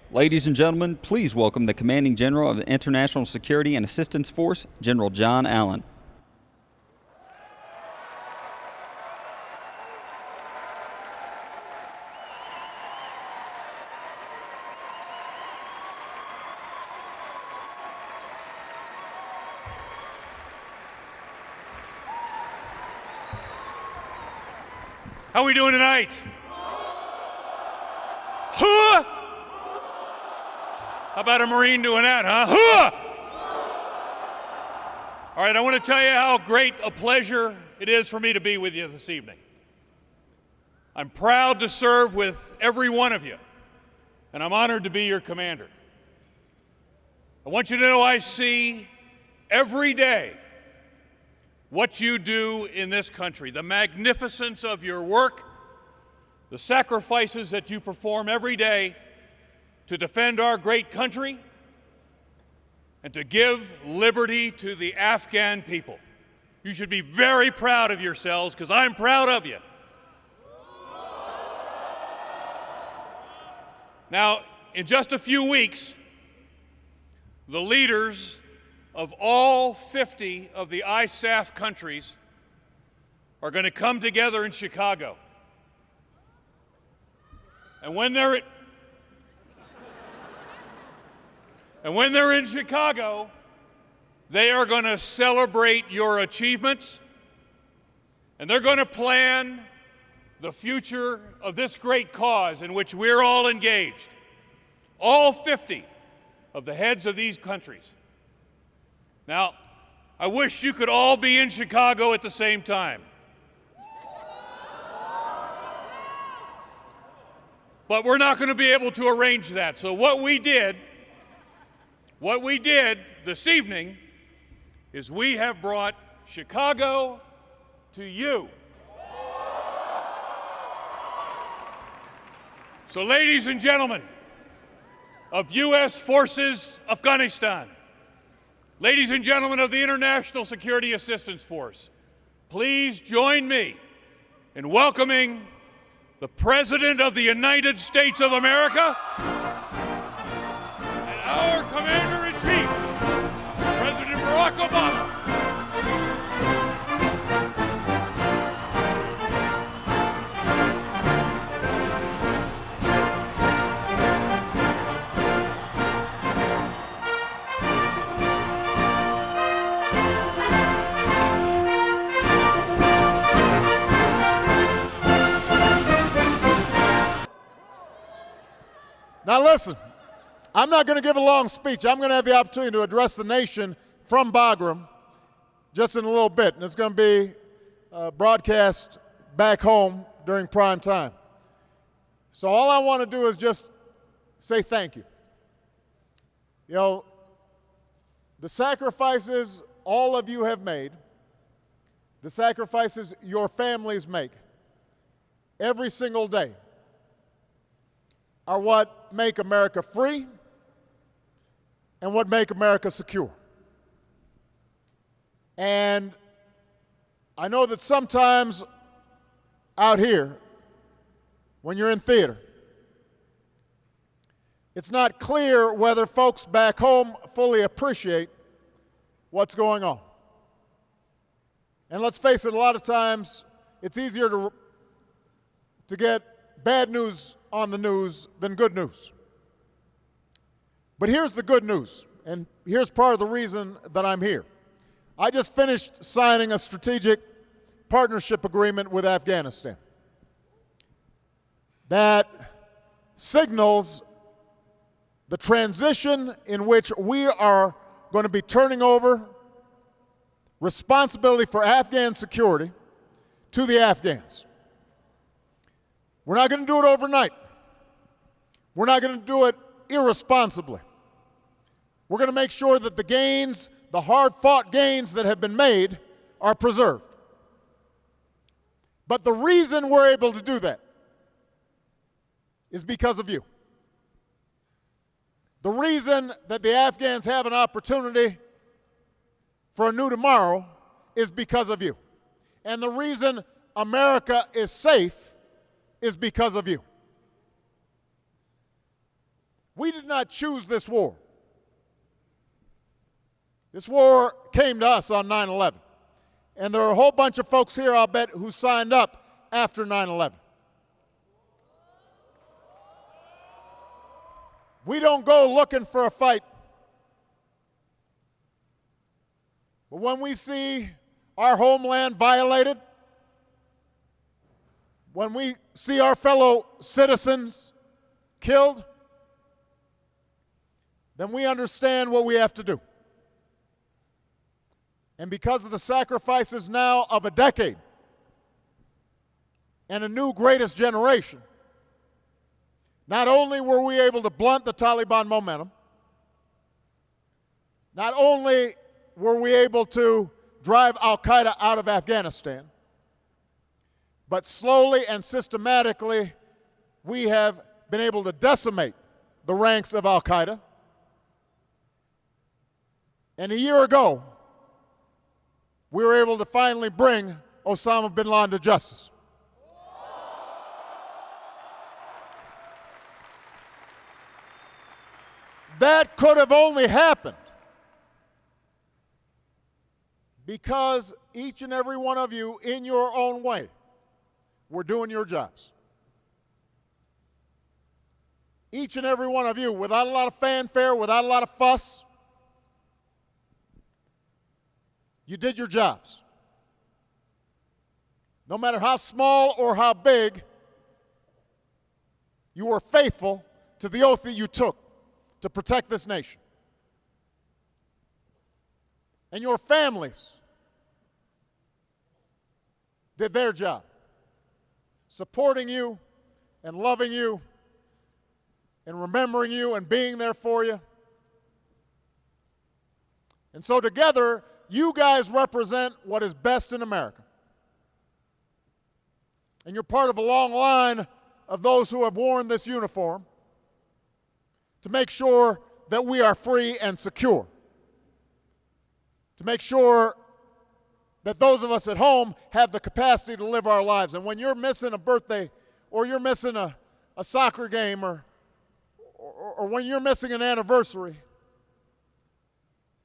Ladies and gentlemen, please welcome the Commanding General of the International Security and Assistance Force, General John Allen. How are we doing tonight? Huh? How about a Marine doing that, huh? Huh? All right, I want to tell you how great a pleasure it is for me to be with you this evening. I'm proud to serve with every one of you, and I'm honored to be your commander. I want you to know I see every day what you do in this country, the magnificence of your work, the sacrifices that you perform every day to defend our great country and to give liberty to the Afghan people. You should be very proud of yourselves, because I'm proud of you. Now, in just a few weeks, the leaders of all 50 of the ISAF countries are going to come together in Chicago. And when they're in Chicago, they are going to celebrate your achievements, and they're going to plan the future of this great cause in which we're all engaged. All 50 of the heads of these countries. Now, I wish you could all be in Chicago at the same time. But we're not going to be able to arrange that. So what we did this evening is we have brought Chicago to you. So, ladies and gentlemen of U.S. Forces Afghanistan, ladies and gentlemen of the International Security Assistance Force, please join me in welcoming the President of the United States of America and our Commander-in-Chief, President Barack Obama. Now listen, I'm not going to give a long speech. I'm going to have the opportunity to address the nation from Bagram just in a little bit, and it's going to be broadcast back home during prime time. So all I want to do is just say thank you. You know, the sacrifices all of you have made, the sacrifices your families make every single day, are what make America free and what make America secure. And I know that sometimes out here, when you're in theater, it's not clear whether folks back home fully appreciate what's going on. And let's face it, a lot of times it's easier to get bad news on the news than good news. But here's the good news, and here's part of the reason that I'm here. I just finished signing a strategic partnership agreement with Afghanistan that signals the transition in which we are going to be turning over responsibility for Afghan security to the Afghans. We're not going to do it overnight. We're not going to do it irresponsibly. We're going to make sure that the gains, the hard-fought gains that have been made, are preserved. But the reason we're able to do that is because of you. The reason that the Afghans have an opportunity for a new tomorrow is because of you. And the reason America is safe is because of you. We did not choose this war. This war came to us on 9/11. And there are a whole bunch of folks here, I'll bet, who signed up after 9/11. We don't go looking for a fight. But when we see our homeland violated, when we see our fellow citizens killed, then we understand what we have to do. And because of the sacrifices now of a decade and a new greatest generation, not only were we able to blunt the Taliban momentum, not only were we able to drive al-Qaeda out of Afghanistan, but slowly and systematically we have been able to decimate the ranks of al-Qaeda. And a year ago, we were able to finally bring Osama bin Laden to justice. That could have only happened because each and every one of you, in your own way, were doing your jobs. Each and every one of you, without a lot of fanfare, without a lot of fuss, you did your jobs. No matter how small or how big, you were faithful to the oath that you took to protect this nation. And your families did their job, supporting you and loving you and remembering you and being there for you. And so together, you guys represent what is best in America. And you're part of a long line of those who have worn this uniform to make sure that we are free and secure. To make sure that those of us at home have the capacity to live our lives. And when you're missing a birthday, or you're missing a soccer game, or when you're missing an anniversary,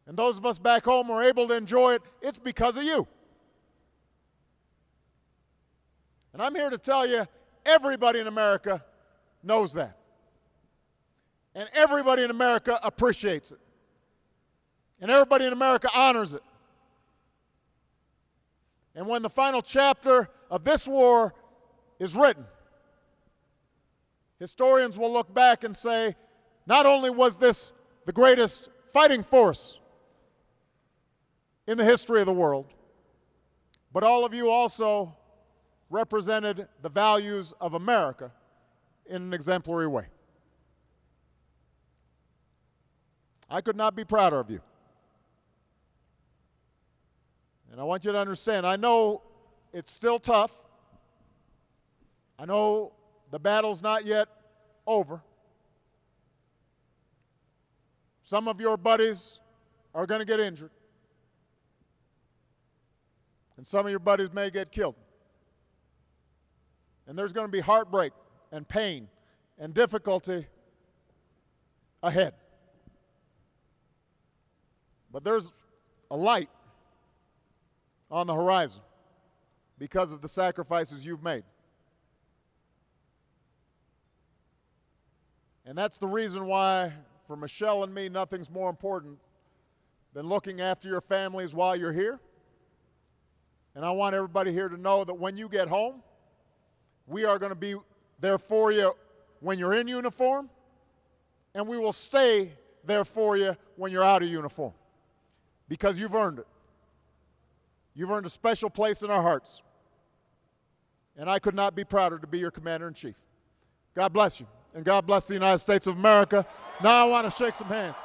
and those of us back home are able to enjoy it, it's because of you. And I'm here to tell you, everybody in America knows that. And everybody in America appreciates it. And everybody in America honors it. And when the final chapter of this war is written, historians will look back and say, not only was this the greatest fighting force in the history of the world, but all of you also represented the values of America in an exemplary way. I could not be prouder of you. And I want you to understand, I know it's still tough. I know the battle's not yet over. Some of your buddies are going to get injured. And some of your buddies may get killed. And there's going to be heartbreak and pain and difficulty ahead. But there's a light on the horizon because of the sacrifices you've made. And that's the reason why, for Michelle and me, nothing's more important than looking after your families while you're here. And I want everybody here to know that when you get home, we are going to be there for you when you're in uniform, and we will stay there for you when you're out of uniform, because you've earned it. You've earned a special place in our hearts. And I could not be prouder to be your Commander-in-Chief. God bless you, and God bless the United States of America. Now I want to shake some hands.